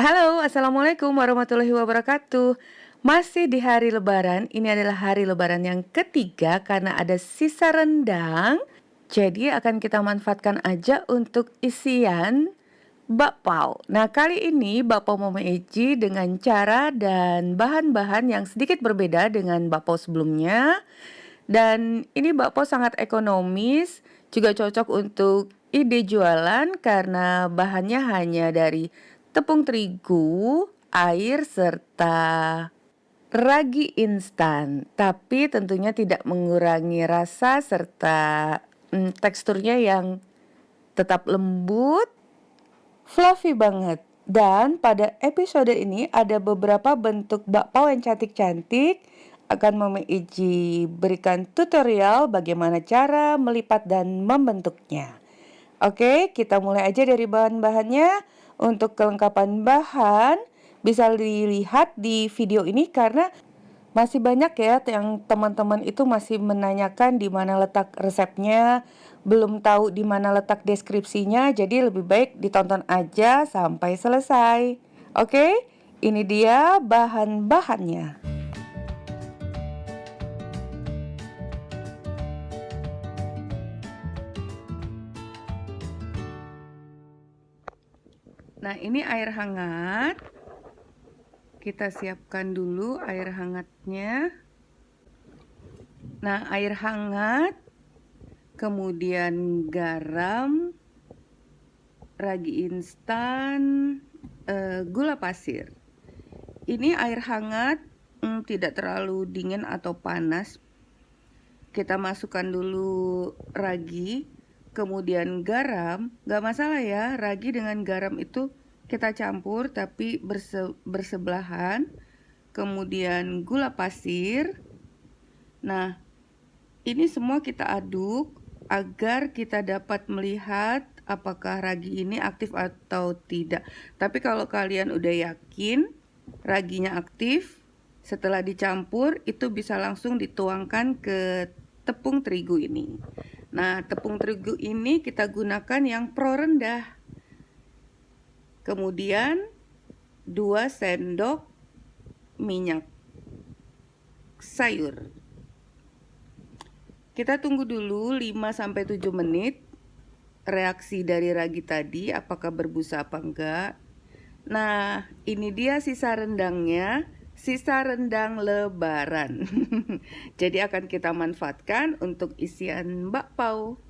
Halo, Assalamualaikum warahmatullahi wabarakatuh. Masih di hari Lebaran, ini adalah hari Lebaran yang ketiga karena ada sisa rendang. Jadi akan kita manfaatkan aja untuk isian bakpao. Nah, kali ini bakpao Mama Eci dengan cara dan bahan-bahan yang sedikit berbeda dengan bakpao sebelumnya. Dan ini bakpao sangat ekonomis, juga cocok untuk ide jualan karena bahannya hanya dari tepung terigu, air, serta ragi instan. Tapi tentunya tidak mengurangi rasa serta teksturnya yang tetap lembut, fluffy banget. Dan pada episode ini ada beberapa bentuk bakpao yang cantik-cantik. Akan Mama Iji berikan tutorial bagaimana cara melipat dan membentuknya. Oke, kita mulai aja dari bahan-bahannya. Untuk kelengkapan bahan bisa dilihat di video ini karena masih banyak ya yang teman-teman itu masih menanyakan di mana letak resepnya, belum tahu di mana letak deskripsinya, jadi lebih baik ditonton aja sampai selesai. Oke, ini dia bahan-bahannya. Nah, ini air hangat. Kita siapkan dulu air hangatnya. Nah, air hangat, kemudian garam, ragi instan, gula pasir. Ini air hangat, tidak terlalu dingin atau panas. Kita masukkan dulu ragi, kemudian garam. Gak masalah ya, ragi dengan garam itu kita campur tapi bersebelahan. Kemudian gula pasir. Nah, ini semua kita aduk agar kita dapat melihat apakah ragi ini aktif atau tidak. Tapi kalau kalian udah yakin raginya aktif, setelah dicampur itu bisa langsung dituangkan ke tepung terigu ini. Nah, tepung terigu ini kita gunakan yang pro rendah. Kemudian 2 sendok minyak sayur. Kita tunggu dulu 5-7 menit reaksi dari ragi tadi, apakah berbusa apa enggak. Nah, ini dia sisa rendangnya, sisa rendang Lebaran. Jadi akan kita manfaatkan untuk isian bakpao.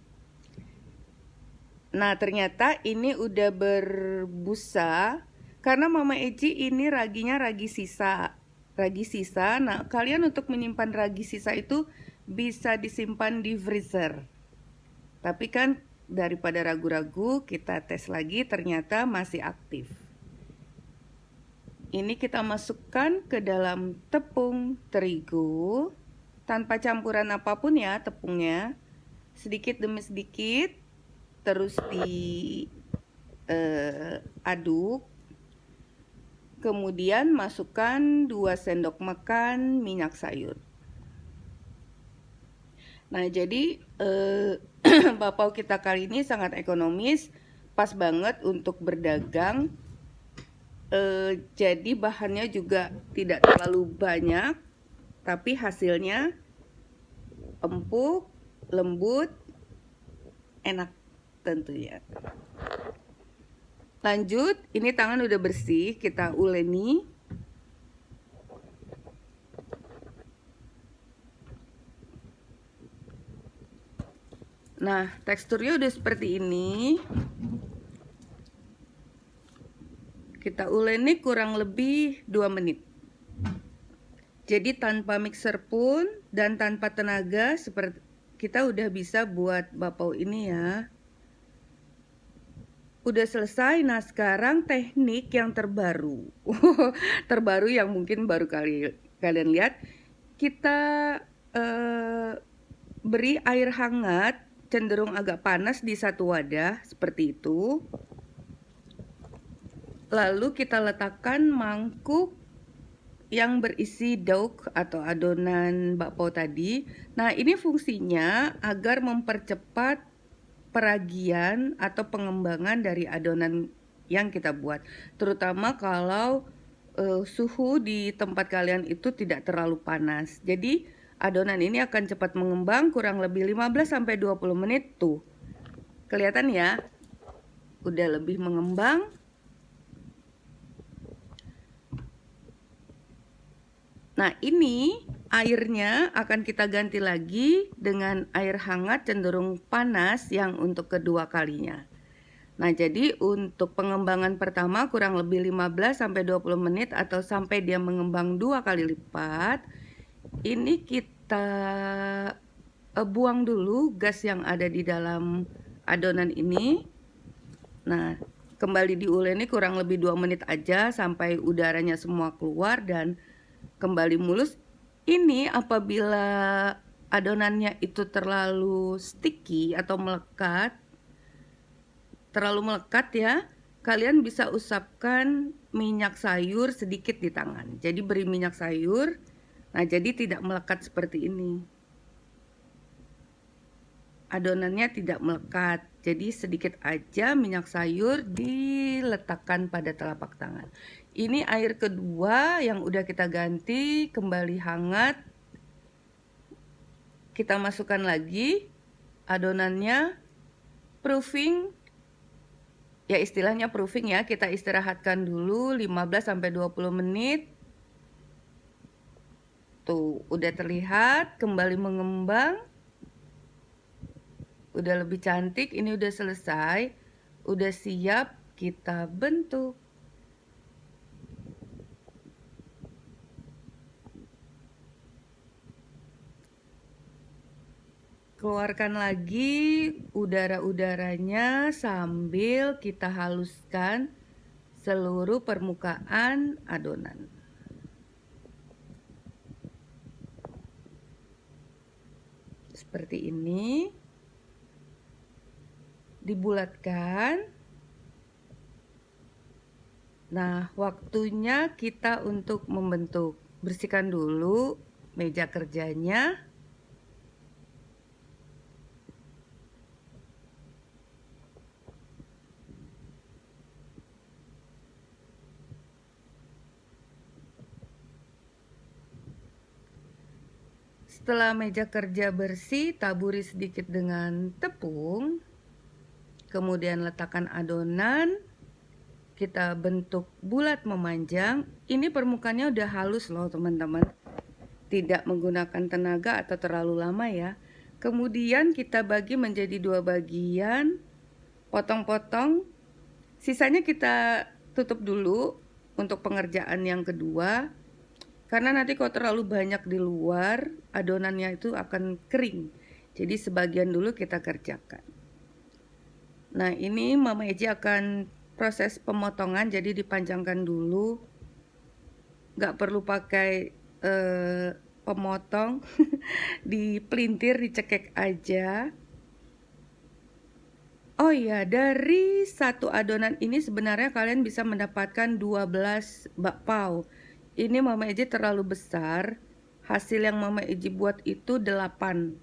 Nah, ternyata ini udah berbusa karena Mama Eci ini raginya ragi sisa. Ragi sisa. Nah, kalian untuk menyimpan ragi sisa itu bisa disimpan di freezer. Tapi kan daripada ragu-ragu, kita tes lagi, ternyata masih aktif. Ini kita masukkan ke dalam tepung terigu tanpa campuran apapun ya tepungnya. Sedikit demi sedikit, terus diaduk. Kemudian masukkan 2 sendok makan minyak sayur. Nah, jadi bakpao kita kali ini sangat ekonomis, pas banget untuk berdagang. Jadi bahannya juga tidak terlalu banyak, tapi hasilnya empuk, lembut, enak tentunya. Lanjut, ini tangan udah bersih, kita uleni. Nah, teksturnya udah seperti ini. Kita uleni kurang lebih 2 menit. Jadi tanpa mixer pun dan tanpa tenaga seperti kita udah bisa buat bakpao ini ya. Udah selesai. Nah, sekarang teknik yang terbaru. Terbaru yang mungkin baru kalian lihat. Kita beri air hangat cenderung agak panas di satu wadah seperti itu. Lalu kita letakkan mangkuk yang berisi dauk atau adonan bakpao tadi. Nah, ini fungsinya agar mempercepat peragian atau pengembangan dari adonan yang kita buat. Terutama kalau suhu di tempat kalian itu tidak terlalu panas. Jadi adonan ini akan cepat mengembang, kurang lebih 15 sampai 20 menit tuh. Kelihatan ya? Udah lebih mengembang. Nah, ini airnya akan kita ganti lagi dengan air hangat cenderung panas yang untuk kedua kalinya. Nah, jadi untuk pengembangan pertama kurang lebih 15 sampai 20 menit atau sampai dia mengembang 2 kali lipat. Ini kita buang dulu gas yang ada di dalam adonan ini. Nah, kembali diuleni kurang lebih 2 menit aja sampai udaranya semua keluar dan kembali mulus. Ini apabila adonannya itu terlalu sticky atau terlalu melekat ya, kalian bisa usapkan minyak sayur sedikit di tangan. Jadi beri minyak sayur, nah jadi tidak melekat seperti ini. Adonannya tidak melekat, jadi sedikit aja minyak sayur diletakkan pada telapak tangan. Ini air kedua yang udah kita ganti, kembali hangat. Kita masukkan lagi adonannya, proofing. Ya istilahnya proofing ya, kita istirahatkan dulu 15 sampai 20 menit. Tuh, udah terlihat kembali mengembang. Udah lebih cantik, ini udah selesai. Udah siap kita bentuk. Keluarkan lagi udara-udaranya sambil kita haluskan seluruh permukaan adonan. Seperti ini. Dibulatkan. Nah, waktunya kita untuk membentuk. Bersihkan dulu meja kerjanya. Setelah meja kerja bersih, taburi sedikit dengan tepung. Kemudian letakkan adonan, kita bentuk bulat memanjang. Ini permukaannya udah halus loh teman-teman, tidak menggunakan tenaga atau terlalu lama ya. Kemudian kita bagi menjadi 2 bagian, potong-potong. Sisanya kita tutup dulu untuk pengerjaan yang kedua, karena nanti kalau terlalu banyak di luar, adonannya itu akan kering. Jadi sebagian dulu kita kerjakan. Nah, ini Mama Eji akan proses pemotongan, jadi dipanjangkan dulu. Gak perlu pakai pemotong, dipelintir, dicekek aja. Oh iya, dari satu adonan ini sebenarnya kalian bisa mendapatkan 12 bakpao. Ini Mama Eji terlalu besar. Hasil yang Mama Eji buat itu 8.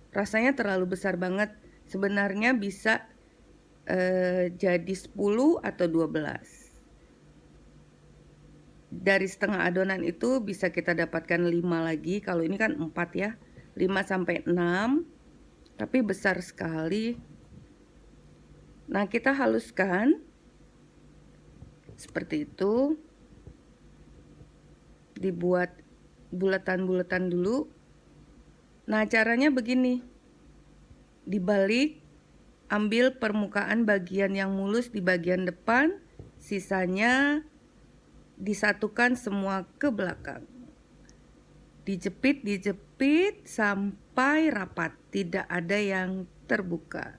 Rasanya terlalu besar banget. Sebenarnya bisa jadi 10 atau 12. Dari setengah adonan itu bisa kita dapatkan 5 lagi. Kalau ini kan 4 ya, 5 sampai 6. Tapi besar sekali. Nah, kita haluskan seperti itu. Dibuat bulatan-bulatan dulu. Nah, caranya begini. Dibalik, ambil permukaan bagian yang mulus di bagian depan, sisanya disatukan semua ke belakang. Dijepit sampai rapat, tidak ada yang terbuka.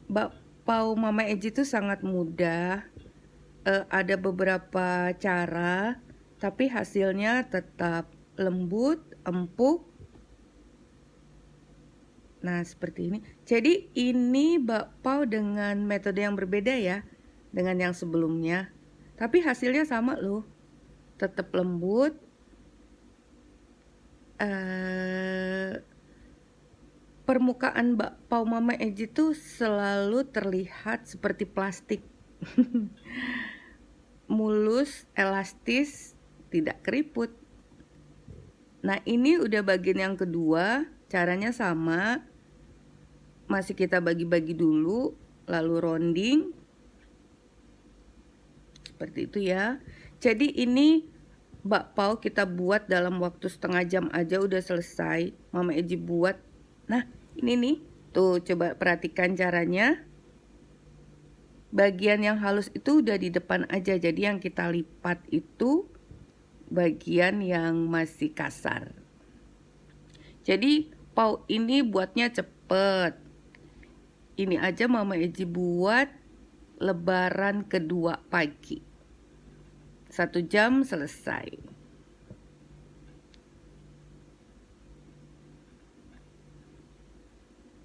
Bakpao Mama Eji itu sangat mudah. Ada beberapa cara, tapi hasilnya tetap lembut, empuk. Nah, seperti ini. Jadi ini bakpao dengan metode yang berbeda ya, dengan yang sebelumnya. Tapi hasilnya sama loh, tetap lembut. permukaan bakpao Mama Eji tuh selalu terlihat seperti plastik. Mulus, elastis, tidak keriput. Nah, ini udah bagian yang kedua, caranya sama. Masih kita bagi-bagi dulu, lalu rounding. Seperti itu ya. Jadi ini bakpao kita buat dalam waktu setengah jam aja udah selesai. Mama Eji buat. Nah, ini nih. Tuh, coba perhatikan caranya. Bagian yang halus itu udah di depan aja. Jadi yang kita lipat itu bagian yang masih kasar. Jadi pau ini buatnya cepet. Ini aja Mama Eji buat lebaran kedua pagi. 1 jam selesai.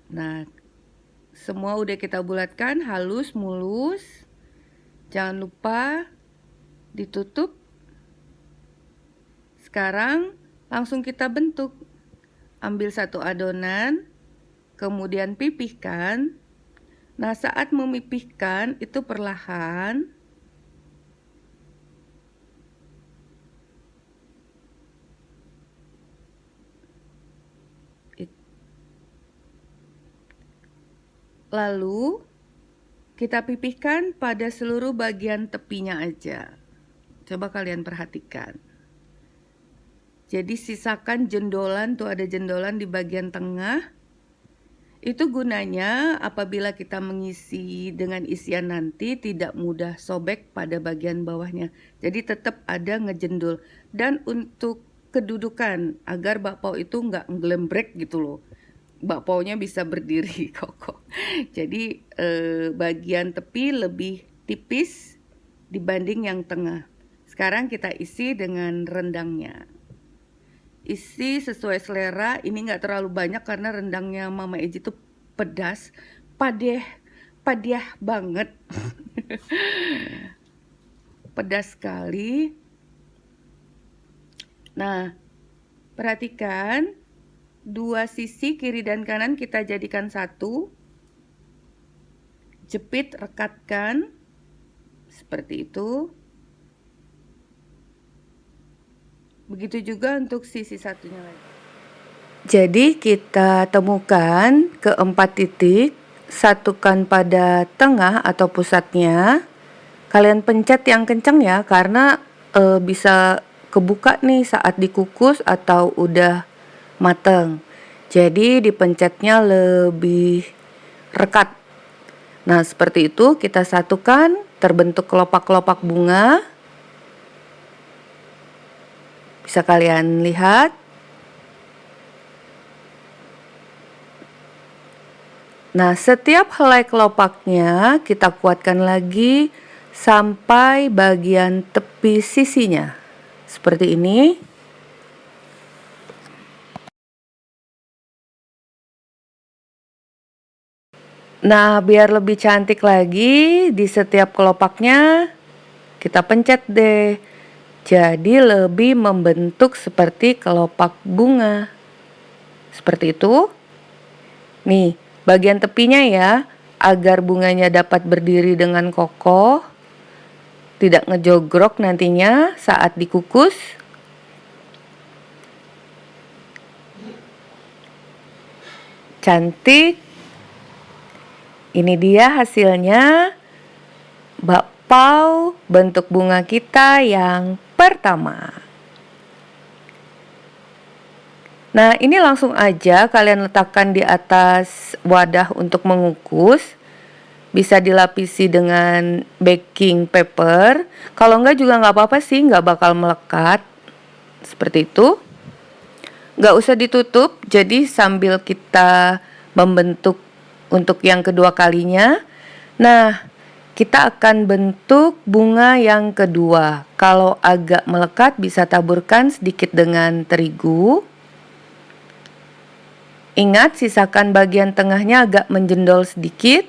Nah, semua udah kita bulatkan, halus, mulus. Jangan lupa ditutup. Sekarang langsung kita bentuk. Ambil satu adonan, kemudian pipihkan. Nah, saat memipihkan itu perlahan. Lalu kita pipihkan pada seluruh bagian tepinya aja. Coba kalian perhatikan. Jadi sisakan jendolan, tuh ada jendolan di bagian tengah. Itu gunanya apabila kita mengisi dengan isian nanti tidak mudah sobek pada bagian bawahnya. Jadi tetap ada ngejendol. Dan untuk kedudukan agar bakpao itu nggak nggelembrek gitu loh. Bakpaonya bisa berdiri kokoh. Jadi bagian tepi lebih tipis dibanding yang tengah. Sekarang kita isi dengan rendangnya. Isi sesuai selera. Ini nggak terlalu banyak karena rendangnya Mama Eji tuh pedas, padeh banget. Pedas sekali. Nah, perhatikan. 2 sisi kiri dan kanan kita jadikan satu. Jepit, rekatkan. Seperti itu. Begitu juga untuk sisi satunya lagi. Jadi kita temukan keempat titik, satukan pada tengah atau pusatnya. Kalian pencet yang kencang ya, karena bisa kebuka nih saat dikukus atau udah mateng. Jadi dipencetnya lebih rekat. Nah, seperti itu kita satukan, terbentuk kelopak-kelopak bunga. Bisa kalian lihat. Nah, setiap helai kelopaknya kita kuatkan lagi sampai bagian tepi sisinya. Seperti ini. Nah, biar lebih cantik lagi, di setiap kelopaknya kita pencet deh. Jadi lebih membentuk seperti kelopak bunga. Seperti itu. Nih, bagian tepinya ya, agar bunganya dapat berdiri dengan kokoh, tidak ngejogrok nantinya saat dikukus. Cantik. Ini dia hasilnya bakpao bentuk bunga kita yang pertama. Nah, ini langsung aja kalian letakkan di atas wadah untuk mengukus. Bisa dilapisi dengan baking paper. Kalau enggak juga nggak apa-apa sih, nggak bakal melekat. Seperti itu. Nggak usah ditutup, jadi sambil kita membentuk untuk yang kedua kalinya. Nah, kita akan bentuk bunga yang kedua. Kalau agak melekat bisa taburkan sedikit dengan terigu. Ingat, sisakan bagian tengahnya agak menjendol sedikit.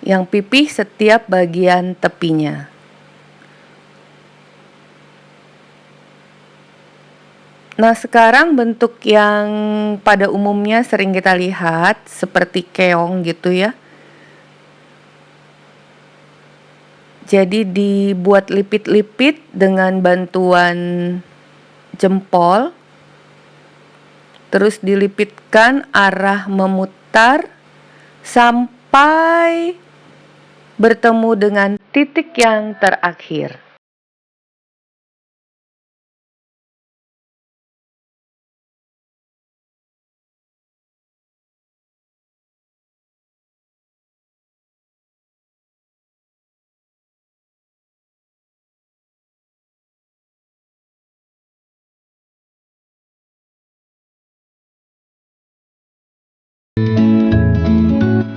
Yang pipih setiap bagian tepinya. Nah, sekarang bentuk yang pada umumnya sering kita lihat seperti keong gitu ya. Jadi dibuat lipit-lipit dengan bantuan jempol, terus dilipitkan arah memutar sampai bertemu dengan titik yang terakhir.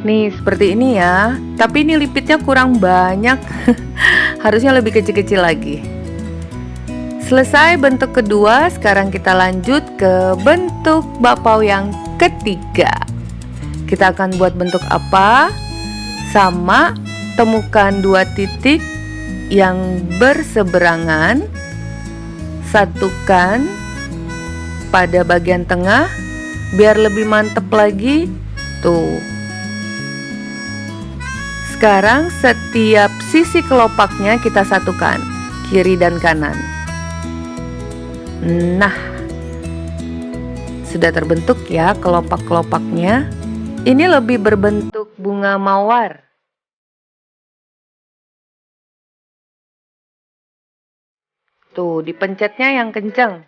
Nih, seperti ini ya. Tapi ini lipitnya kurang banyak. Harusnya lebih kecil-kecil lagi. Selesai bentuk kedua, sekarang kita lanjut ke bentuk bakpao yang ketiga. Kita akan buat bentuk apa? Sama, temukan dua titik yang berseberangan, satukan pada bagian tengah biar lebih mantep lagi. Tuh. Sekarang setiap sisi kelopaknya kita satukan, kiri dan kanan. Nah, sudah terbentuk ya kelopak-kelopaknya. Ini lebih berbentuk bunga mawar. Tuh, dipencetnya yang kencang.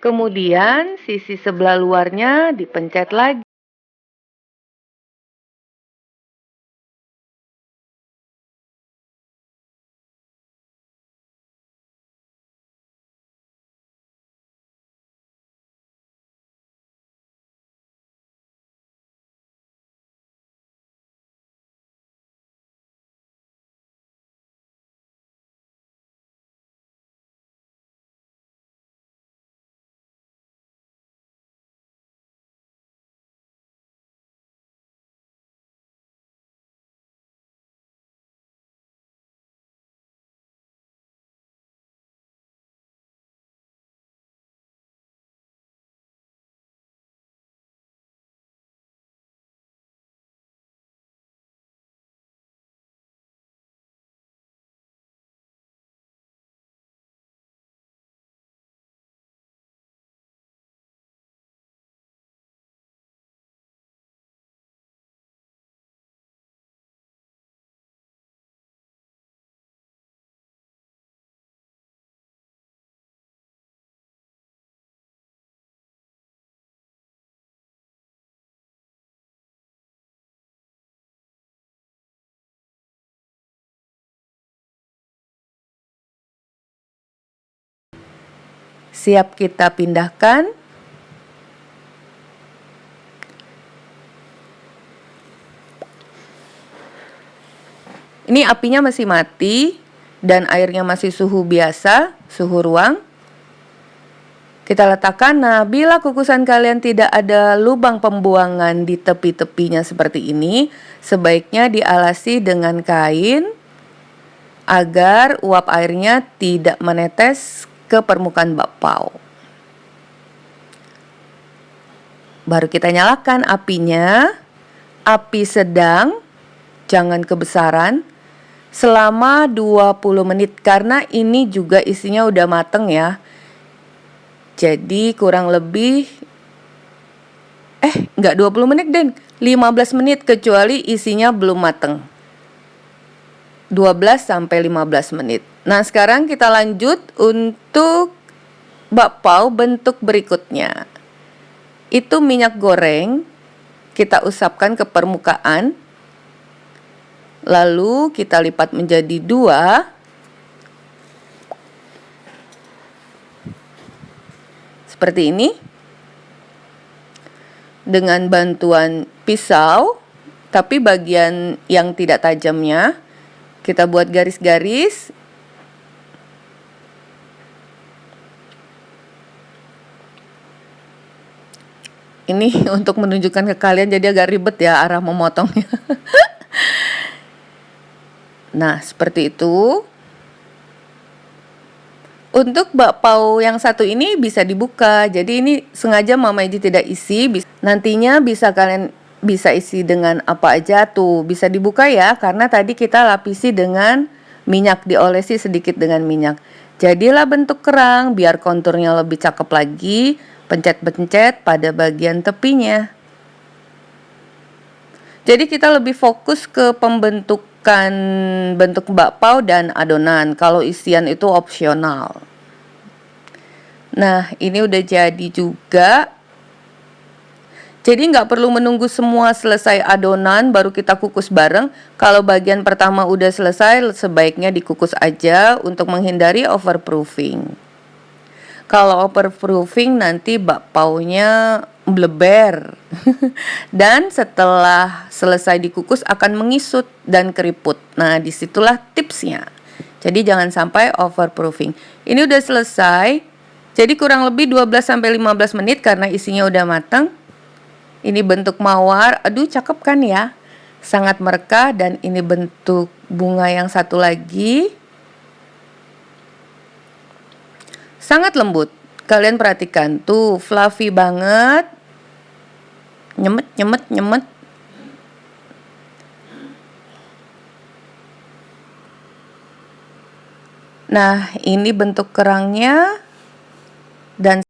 Kemudian sisi sebelah luarnya dipencet lagi. Siap kita pindahkan. Ini apinya masih mati dan airnya masih suhu biasa, suhu ruang. Kita letakkan. Nah, bila kukusan kalian tidak ada lubang pembuangan di tepi-tepinya seperti ini, sebaiknya dialasi dengan kain agar uap airnya tidak menetes ke permukaan bakpao. Baru kita nyalakan apinya, api sedang, jangan kebesaran, selama 20 menit karena ini juga isinya udah mateng ya. Jadi kurang lebih nggak 20 menit Den, 15 menit kecuali isinya belum mateng. 12 sampai 15 menit. Nah, sekarang kita lanjut untuk bakpao bentuk berikutnya. Itu minyak goreng kita usapkan ke permukaan. Lalu kita lipat menjadi 2. Seperti ini. Dengan bantuan pisau, tapi bagian yang tidak tajamnya kita buat garis-garis. Ini untuk menunjukkan ke kalian, jadi agak ribet ya arah memotongnya. Nah, seperti itu. Untuk bakpao yang satu ini bisa dibuka. Jadi ini sengaja Mama Iji tidak isi. Nantinya kalian bisa isi dengan apa aja tuh. Bisa dibuka ya, karena tadi kita lapisi dengan minyak, diolesi sedikit dengan minyak. Jadilah bentuk kerang, biar konturnya lebih cakep lagi. Pencet-pencet pada bagian tepinya. Jadi kita lebih fokus ke pembentukan bentuk bakpao dan adonan. Kalau isian itu opsional. Nah, ini udah jadi juga. Jadi nggak perlu menunggu semua selesai adonan baru kita kukus bareng. Kalau bagian pertama udah selesai, sebaiknya dikukus aja untuk menghindari overproofing. Kalau overproofing nanti bakpaonya bleber. Dan setelah selesai dikukus akan mengisut dan keriput. Nah, disitulah tipsnya. Jadi jangan sampai overproofing. Ini udah selesai. Jadi kurang lebih 12-15 menit karena isinya udah matang. Ini bentuk mawar. Aduh, cakep kan ya? Sangat merekah. Dan ini bentuk bunga yang satu lagi. Sangat lembut. Kalian perhatikan tuh, fluffy banget. Nyemet. Nah, ini bentuk kerangnya. Dan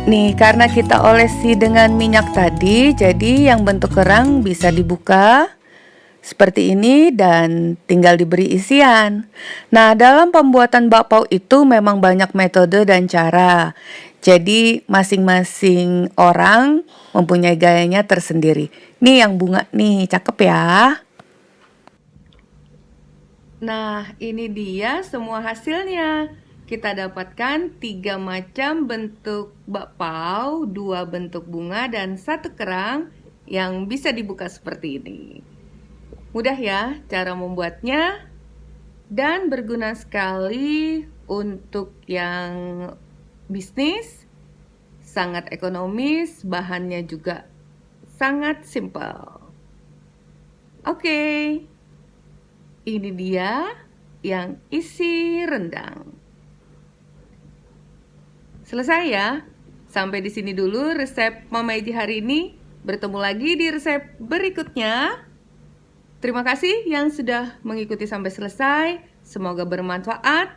nih, karena kita olesi dengan minyak tadi, jadi yang bentuk kerang bisa dibuka seperti ini dan tinggal diberi isian. Nah, dalam pembuatan bakpao itu memang banyak metode dan cara. Jadi masing-masing orang mempunyai gayanya tersendiri. Nih yang bunga nih, cakep ya. Nah, ini dia semua hasilnya. Kita dapatkan 3 macam bentuk bakpao, 2 bentuk bunga, dan 1 kerang yang bisa dibuka seperti ini. Mudah ya cara membuatnya dan berguna sekali untuk yang bisnis, sangat ekonomis, bahannya juga sangat simple. Oke, ini dia yang isi rendang. Selesai ya. Sampai di sini dulu resep Mama Iji hari ini. Bertemu lagi di resep berikutnya. Terima kasih yang sudah mengikuti sampai selesai. Semoga bermanfaat.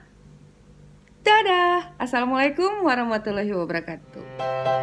Dadah. Assalamualaikum warahmatullahi wabarakatuh.